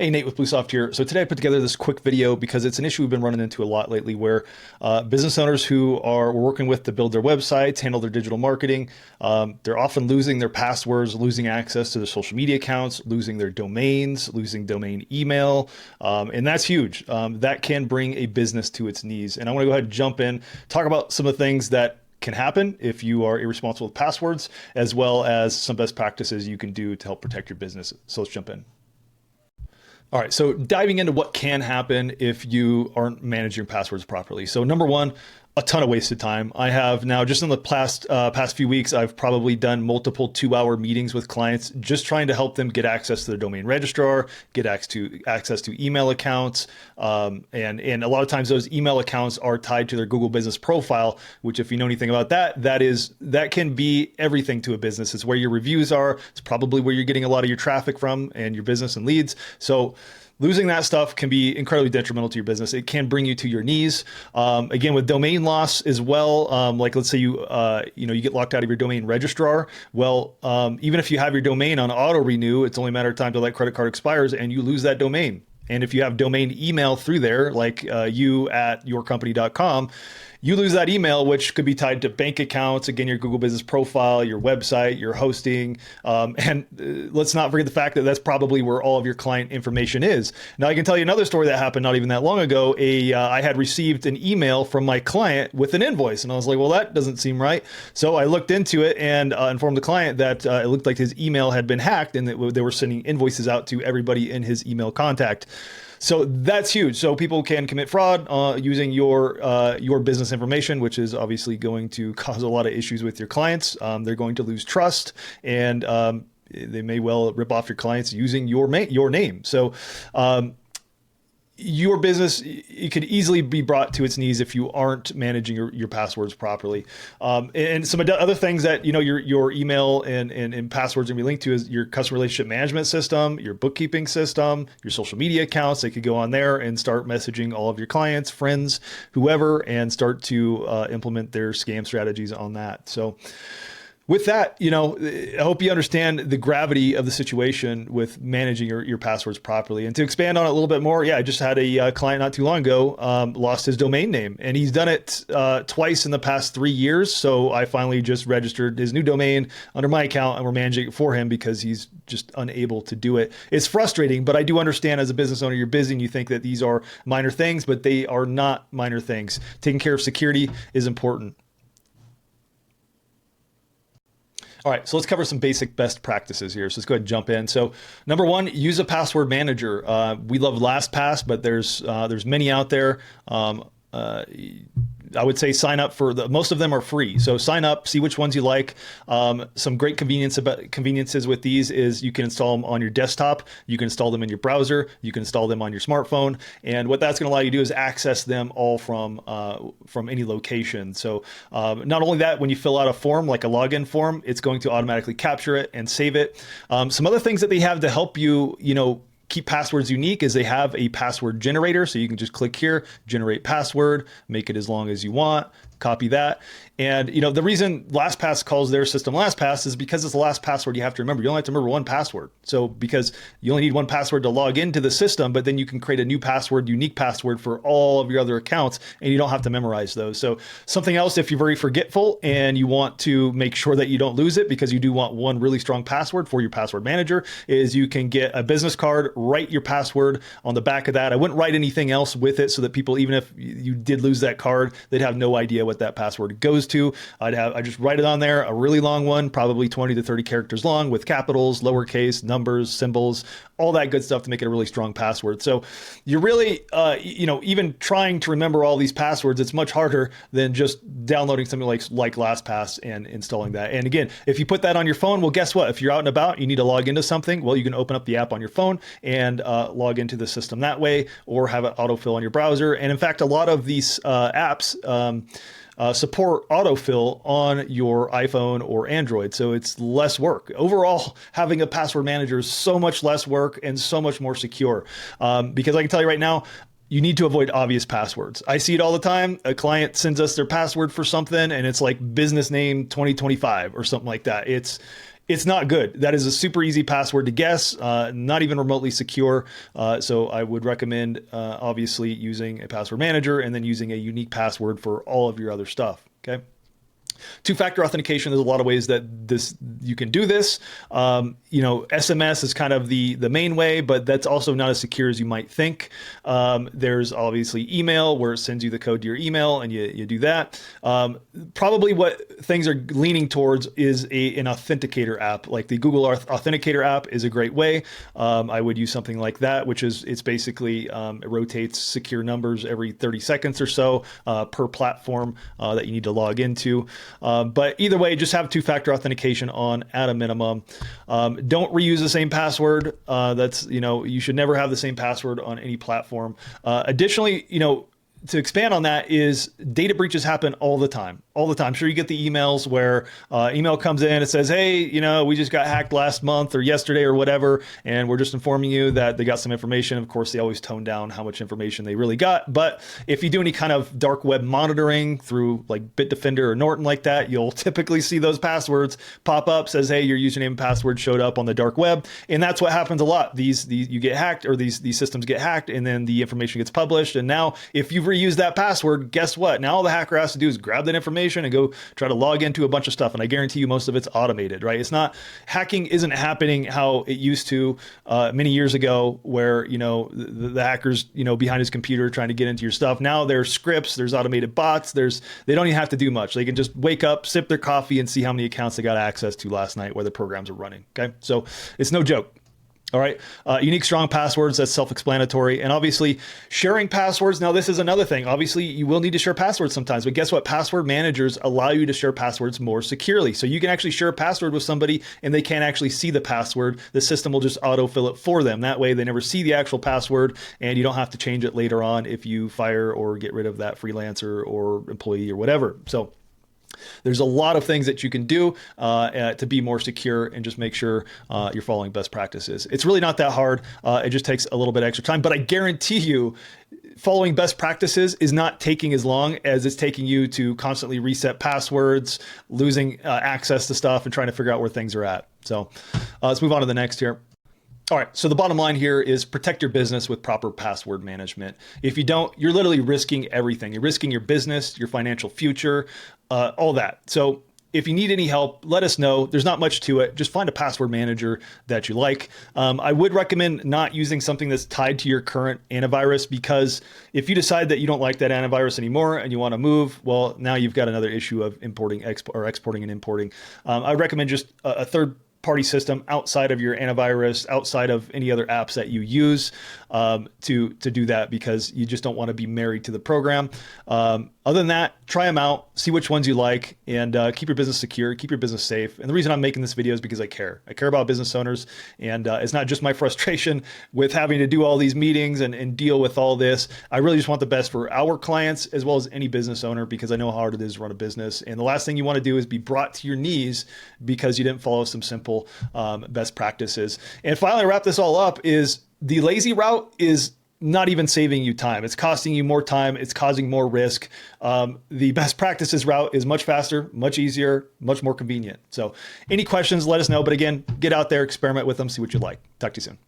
Hey, Nate with BlueSoft here. So today I put together this quick video because it's an issue we've been running into a lot lately where business owners who are we're working with to build their websites, handle their digital marketing, they're often losing their passwords, losing access to their social media accounts, losing their domains, losing domain email, and that's huge. That can bring a business to its knees. And I want to go ahead and jump in, talk about some of the things that can happen if you are irresponsible with passwords, as well as some best practices you can do to help protect your business. So let's jump in. All right, so diving into what can happen if you aren't managing your passwords properly. So number one, a ton of wasted time. I have now, just in the past few weeks, I've probably done multiple 2-hour meetings with clients just trying to help them get access to their domain registrar, get access to email accounts. And a lot of times those email accounts are tied to their Google business profile, which if you know anything about that can be everything to a business. It's where your reviews are. It's probably where you're getting a lot of your traffic from and your business and leads. So losing that stuff can be incredibly detrimental to your business. It can bring you to your knees. Again, with domain loss as well, like let's say you get locked out of your domain registrar. Well, even if you have your domain on auto renew, it's only a matter of time till that credit card expires and you lose that domain. And if you have domain email through there, like you@yourcompany.com, you lose that email, which could be tied to bank accounts, again, your Google business profile, your website, your hosting. Let's not forget the fact that that's probably where all of your client information is. Now, I can tell you another story that happened not even that long ago. I had received an email from my client with an invoice, and I was like, well, that doesn't seem right. So I looked into it and informed the client that it looked like his email had been hacked and that they were sending invoices out to everybody in his email contact. So that's huge. So people can commit fraud using your business information, which is obviously going to cause a lot of issues with your clients. They're going to lose trust, and they may well rip off your clients using your name. So your business, it could easily be brought to its knees if you aren't managing your passwords properly. And some other things that, your email and passwords are going to be linked to is your customer relationship management system, your bookkeeping system, your social media accounts. They could go on there and start messaging all of your clients, friends, whoever, and start to implement their scam strategies on that. So with that, I hope you understand the gravity of the situation with managing your passwords properly. And to expand on it a little bit more, I just had a client not too long ago lost his domain name, and he's done it twice in the past 3 years. So I finally just registered his new domain under my account, and we're managing it for him because he's just unable to do it. It's frustrating, but I do understand as a business owner, you're busy and you think that these are minor things, but they are not minor things. Taking care of security is important. All right, so let's cover some basic best practices here. So let's go ahead and jump in. So number one, use a password manager. We love LastPass, but there's many out there. I would say sign up for most of them are free. So sign up, see which ones you like. Some great conveniences with these is you can install them on your desktop. You can install them in your browser. You can install them on your smartphone. And what that's going to allow you to do is access them all from any location. So not only that, when you fill out a form, like a login form, it's going to automatically capture it and save it. Some other things that they have to help you, keep passwords unique is they have a password generator. So you can just click here, generate password, make it as long as you want, copy that. And the reason LastPass calls their system LastPass is because it's the last password you have to remember. You only have to remember one password. So because you only need one password to log into the system, but then you can create a new password, unique password for all of your other accounts, and you don't have to memorize those. So something else, if you're very forgetful and you want to make sure that you don't lose it because you do want one really strong password for your password manager, is you can get a business card, write your password on the back of that. I wouldn't write anything else with it so that people, even if you did lose that card, they'd have no idea what that password goes to. I just write it on there, a really long one, probably 20 to 30 characters long with capitals, lowercase, numbers, symbols, all that good stuff to make it a really strong password. So you're really, even trying to remember all these passwords, it's much harder than just downloading something like LastPass and installing that. And again, if you put that on your phone, well, guess what? If you're out and about, you need to log into something, well, you can open up the app on your phone and log into the system that way, or have it autofill on your browser. And in fact, a lot of these apps support autofill on your iPhone or Android. So it's less work. Overall, having a password manager is so much less work and so much more secure. Because I can tell you right now, you need to avoid obvious passwords. I see it all the time. A client sends us their password for something and it's like business name 2025 or something like that. It's not good. That is a super easy password to guess, not even remotely secure. So I would recommend obviously using a password manager and then using a unique password for all of your other stuff. Okay. Two-factor authentication, there's a lot of ways that you can do this. SMS is kind of the main way, but that's also not as secure as you might think. There's obviously email, where it sends you the code to your email, and you do that. Probably what things are leaning towards is an authenticator app, like the Google Authenticator app is a great way. I would use something like that, which is it's basically it rotates secure numbers every 30 seconds or so per platform that you need to log into. But either way, just have two-factor authentication on at a minimum. Don't reuse the same password. You should never have the same password on any platform. Additionally, to expand on that is data breaches happen all the time. I'm sure you get the emails where email comes in, it says, hey, we just got hacked last month or yesterday or whatever, and we're just informing you that they got some information. Of course, they always tone down how much information they really got. But if you do any kind of dark web monitoring through like Bitdefender or Norton like that, you'll typically see those passwords pop up, says, hey, your username and password showed up on the dark web. And that's what happens a lot. These you get hacked, or these systems get hacked, and then the information gets published. And now if you've reused that password, guess what? Now all the hacker has to do is grab that information and go try to log into a bunch of stuff. And I guarantee you most of it's automated, right? It's not, hacking isn't happening how it used to many years ago, where, the hackers, behind his computer trying to get into your stuff. Now there's scripts, there's automated bots, they don't even have to do much. They can just wake up, sip their coffee, and see how many accounts they got access to last night where the programs are running. Okay. So it's no joke. All right. Unique, strong passwords. That's self-explanatory. And obviously sharing passwords. Now, this is another thing. Obviously, you will need to share passwords sometimes, but guess what? Password managers allow you to share passwords more securely. So you can actually share a password with somebody and they can't actually see the password. The system will just autofill it for them. That way they never see the actual password, and you don't have to change it later on if you fire or get rid of that freelancer or employee or whatever. So there's a lot of things that you can do to be more secure and just make sure you're following best practices. It's really not that hard. It just takes a little bit extra time, but I guarantee you following best practices is not taking as long as it's taking you to constantly reset passwords, losing access to stuff, and trying to figure out where things are at. So let's move on to the next here. All right, so the bottom line here is protect your business with proper password management. If you don't, you're literally risking everything. You're risking your business, your financial future, all that. So if you need any help, let us know. There's not much to it. Just find a password manager that you like. I would recommend not using something that's tied to your current antivirus, because if you decide that you don't like that antivirus anymore and you want to move, well, now you've got another issue of exporting and importing. I recommend just a third-party system outside of your antivirus, outside of any other apps that you use to do that, because you just don't want to be married to the program. Other than that, try them out, see which ones you like, and keep your business secure, keep your business safe. And the reason I'm making this video is because I care. I care about business owners, and it's not just my frustration with having to do all these meetings and deal with all this. I really just want the best for our clients as well as any business owner, because I know how hard it is to run a business. And the last thing you want to do is be brought to your knees because you didn't follow some simple best practices. And finally, to wrap this all up, is the lazy route is not even saving you time. It's costing you more time. It's causing more risk. The best practices route is much faster, much easier, much more convenient. So any questions, let us know. But again, get out there, experiment with them, see what you like. Talk to you soon.